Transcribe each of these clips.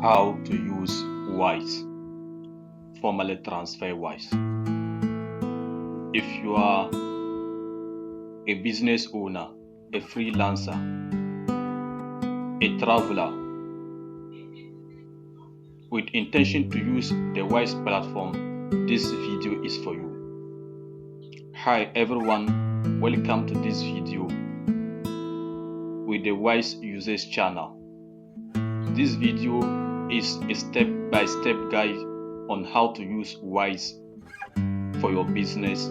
how to use Wise, formerly TransferWise. If you are a business owner, a freelancer, a traveler with intention to use the Wise platform, this video is for you. Hi everyone, welcome to this video with the Wise Users channel. This video is a step-by-step guide on how to use Wise for your business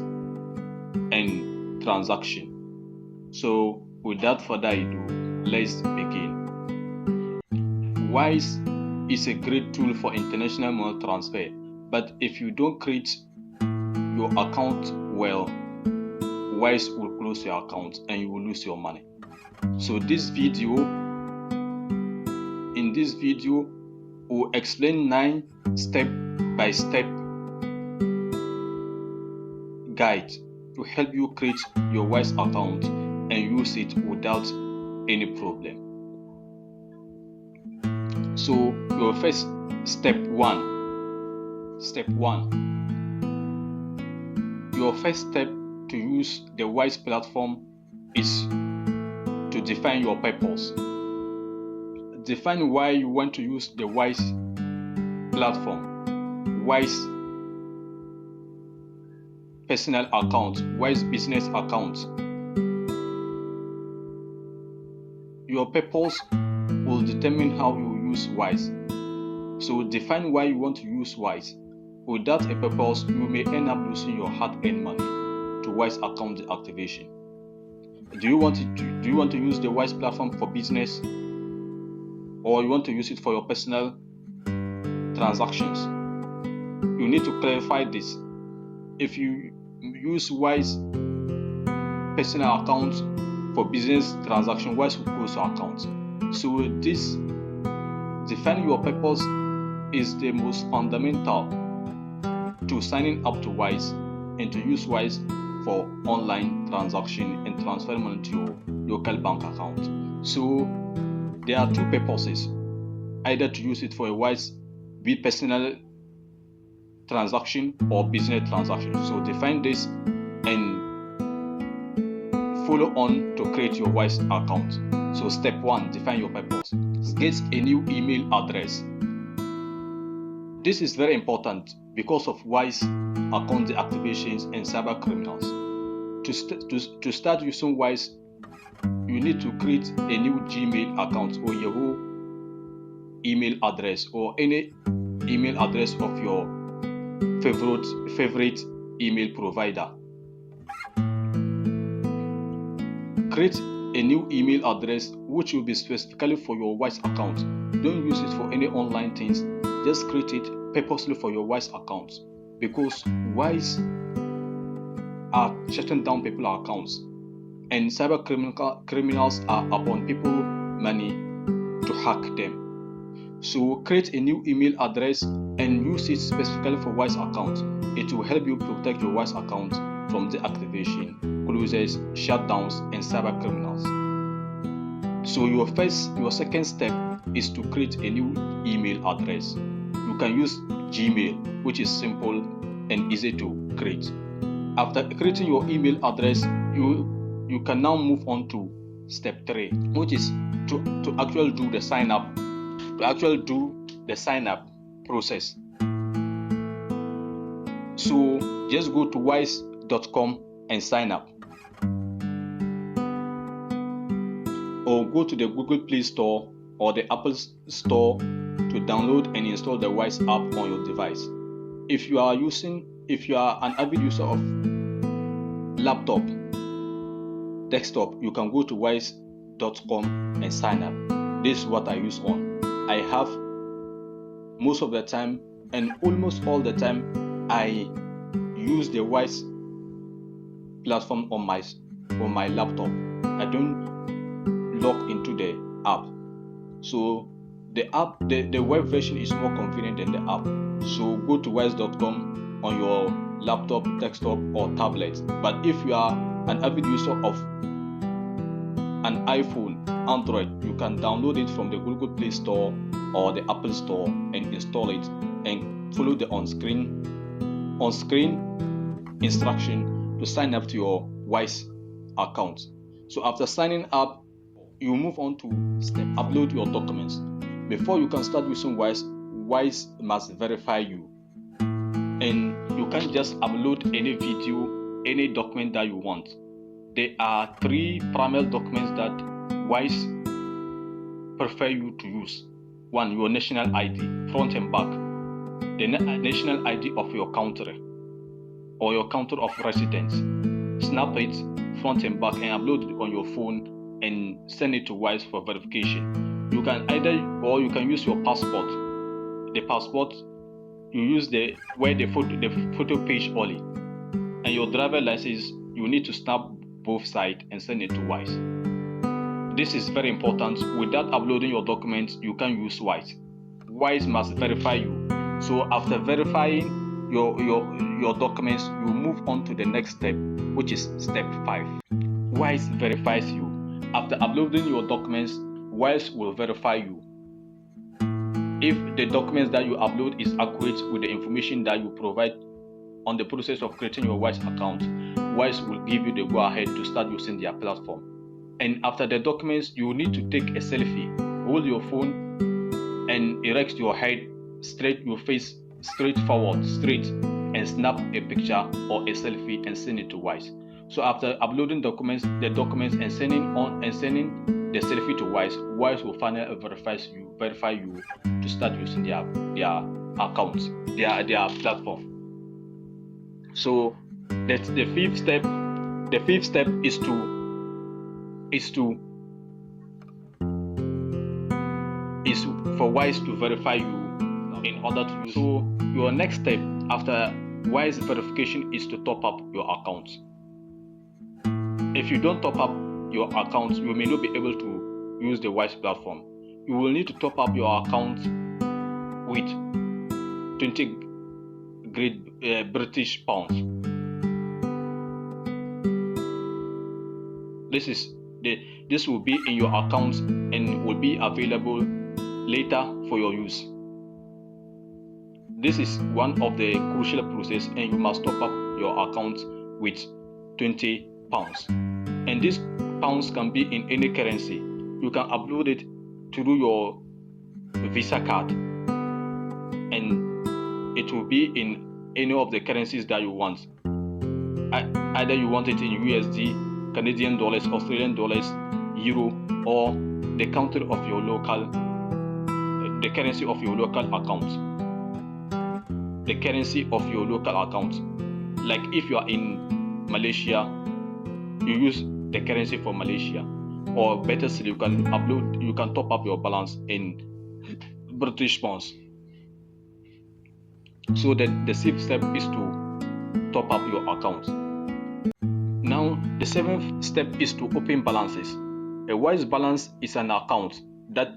and transaction. So without further ado, let's begin. Wise is a great tool for international money transfer, but if you don't create your account well, Wise will close your account and you will lose your money. So in this video, we'll explain 9 step-by-step guide to help you create your Wise account and use it without any problem. So your first step one. Your first step to use the Wise platform is to define your purpose. Define why you want to use the Wise platform, Wise personal account, Wise business account. Your purpose will determine how you use Wise. So define why you want to use Wise. Without a purpose, you may end up losing your hard-earned money to Wise account deactivation. Do you want to use the Wise platform for business, or you want to use it for your personal transactions? You need to clarify this. If you use Wise personal account for business transaction, Wise will close your account. So this defining your purpose is the most fundamental to signing up to Wise and to use Wise for online transaction and transfer money to your local bank account. So there are 2 purposes, either to use it for a Wise personal transaction or business transaction. So define this and follow on to create your Wise account. So step 1, define your purpose. Get a new email address. This is very important because of Wise account deactivations and cyber criminals. To start using Wise, you need to create a new Gmail account or Yahoo email address or any email address of your favorite email provider. Create a new email address which will be specifically for your Wise account. Don't use it for any online things. Just create it purposely for your Wise account, because Wise are shutting down people's accounts and cyber criminals are upon people's money to hack them. So create a new email address and use it specifically for Wise account. It will help you protect your Wise account from deactivation, closures, shutdowns, and cyber criminals. So your second step is to create a new email address. You can use Gmail, which is simple and easy to create. After creating your email address, you can now move on to step 3, which is to actually do the sign up. Process. So just go to wise.com and sign up, or go to the Google Play Store or the Apple Store to download and install the Wise app on your device. If you are an avid user of laptop, desktop, you can go to wise.com and sign up. This is what I use on. I have most of the time and almost all the time I use the Wise platform on my laptop. I don't log into the app. So the web version is more convenient than the app. So go to wise.com on your laptop, desktop, or tablet. But if you are an avid user of an iPhone, Android, you can download it from the Google Play Store or the Apple Store and install it, and follow the on-screen instruction to sign up to your Wise account. So after signing up, you move on to step upload your documents. Before you can start using Wise must verify you, and you can't just upload any video, any document that you want. There are 3 primary documents that Wise prefer you to use. 1, your national ID, front and back. The national ID of your country or your country of residence. Snap it front and back and upload it on your phone and send it to Wise for verification. You can use your passport. The passport, you use the photo page only, and your driver license, you need to snap both sides and send it to Wise. This is very important. Without uploading your documents, you can't use Wise. Wise must verify you. So after verifying your documents, you move on to the next step, which is step 5. Wise verifies you. After uploading your documents, Wise will verify you. If the documents that you upload is accurate with the information that you provide on the process of creating your Wise account, Wise will give you the go-ahead to start using their platform. And after the documents, you need to take a selfie. Hold your phone and erect your head straight, your face straight, and snap a picture or a selfie and send it to Wise. So after uploading the documents and sending the selfie to Wise will finally verify you to start using their accounts, their platform. So that's the 5th step. The 5th step is for Wise to verify you in order to use. So your next step after Wise verification is to top up your account. If you don't top up your account, you may not be able to use the Wise platform. You will need to top up your account with 20 Great British pounds. This will be in your account and will be available later for your use. This is one of the crucial process, and you must top up your account with 20 pounds. And these pounds can be in any currency. You can upload it through your Visa card, and it will be in any of the currencies that you want. Either you want it in USD, Canadian dollars, Australian dollars, Euro, or the country of your local, the currency of your local account. The currency of your local account. Like if you are in Malaysia, you use the currency for Malaysia, or better still, you can top up your balance in British pounds. So that the 6th step is to top up your account. Now the 7th step is to open balances. A Wise balance is an account that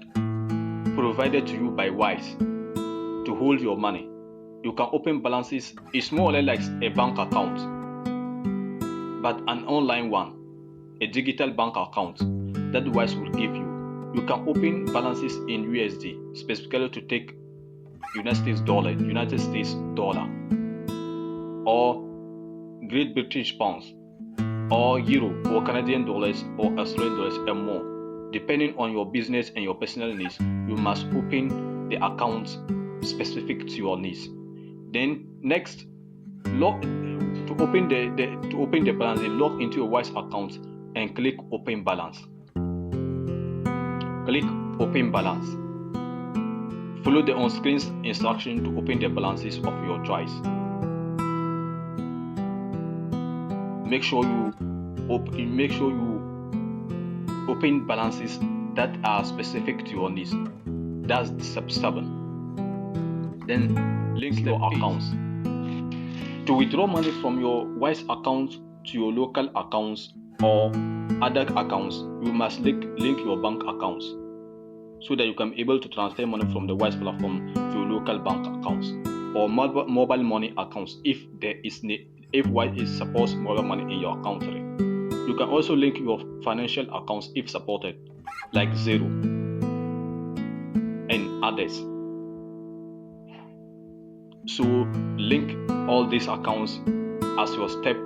provided to you by Wise to hold your money. You can open balances. It's more or less like a bank account, but an online one, a digital bank account that Wise will give you. You can open balances in USD, specifically to take United States dollar, or Great British pounds, or Euro, or Canadian dollars, or Australian dollars, and more. Depending on your business and your personal needs, you must open the account specific to your needs. Then next, to open the balance, log into your Wise account and click Open Balance. Click Open Balance. Follow the on-screen instruction to open the balances of your choice. Make sure you open balances that are specific to your needs. That's step 7. Then link your accounts. To withdraw money from your Wise account to your local accounts or other accounts, you must link your bank accounts so that you can be able to transfer money from the Wise platform to your local bank accounts or mobile money accounts if Wise supports mobile money in your country. You can also link your financial accounts if supported, like Zero. And others. So link all these accounts as your step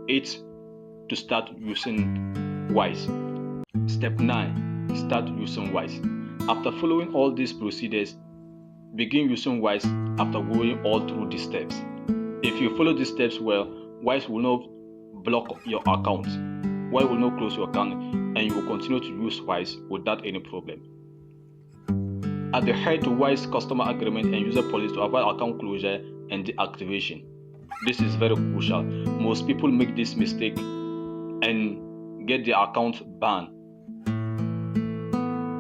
8 to start using Wise. Step 9, start using Wise. After following all these procedures, begin using Wise after going all through these steps. If you follow these steps well, Wise will not block your account. Wise will not close your account, and you will continue to use Wise without any problem. Adhere to Wise customer agreement and user policy to avoid account closure and deactivation. This is very crucial. Most people make this mistake and get their account banned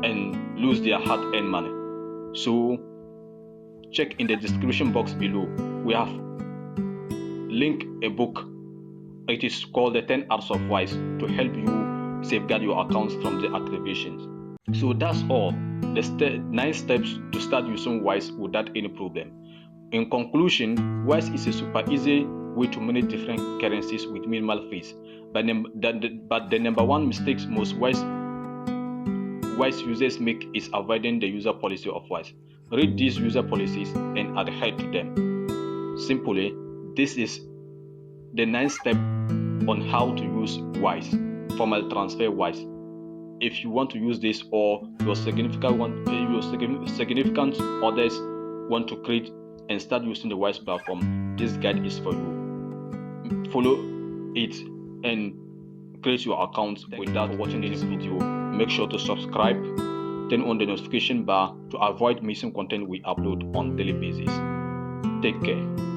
and lose their hard-earned money. So check in the description box below. We have linked a book. It is called The 10 Hours of Wise to help you safeguard your accounts from deactivations. So that's all. The 9 steps to start using Wise without any problem. In conclusion, Wise is a super easy way to manage different currencies with minimal fees. But the number one mistake most Wise users make is avoiding the user policy of Wise. Read these user policies and adhere to them. Simply, this is the 9th step on how to use Wise, formal TransferWise. If you want to use this, or your significant others want to create and start using the Wise platform, this guide is for you. Follow it and create your account without watching this video. Make sure to subscribe, turn on the notification bar to avoid missing content we upload on daily basis. Take care.